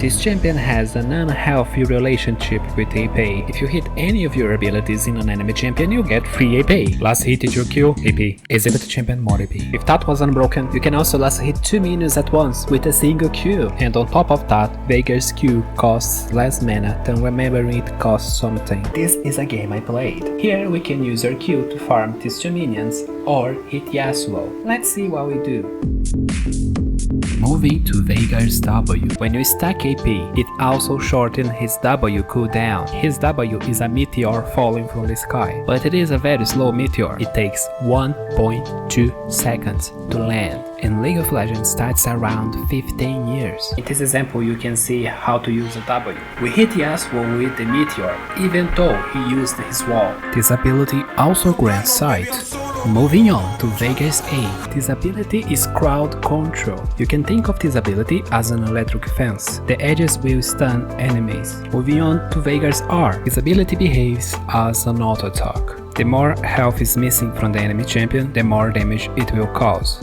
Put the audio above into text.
This champion has an unhealthy relationship with AP. If you hit any of your abilities in an enemy champion, you get free AP. Last hit is your Q, AP. Exhibit champion, more AP. If that was unbroken, you can also last hit 2 minions at once with a single Q. And on top of that, Veigar's Q costs less mana than remembering it costs something. This is a game I played. Here we can use our Q to farm these 2 minions or hit Yasuo. Let's see what we do. Moving to Veigar's W. When you stack AP, it also shortens his W cooldown. His W is a meteor falling from the sky, but it is a very slow meteor. It takes 1.2 seconds to land, and League of Legends starts around 15 years. In this example, you can see how to use a W. We hit Yasuo with the meteor, even though he used his wall. This ability also grants sight. Moving on to Veigar's A. This ability is crowd control. You can think of this ability as an electric fence. The edges will stun enemies. Moving on to Veigar's R. This ability behaves as an auto attack. The more health is missing from the enemy champion, the more damage it will cause.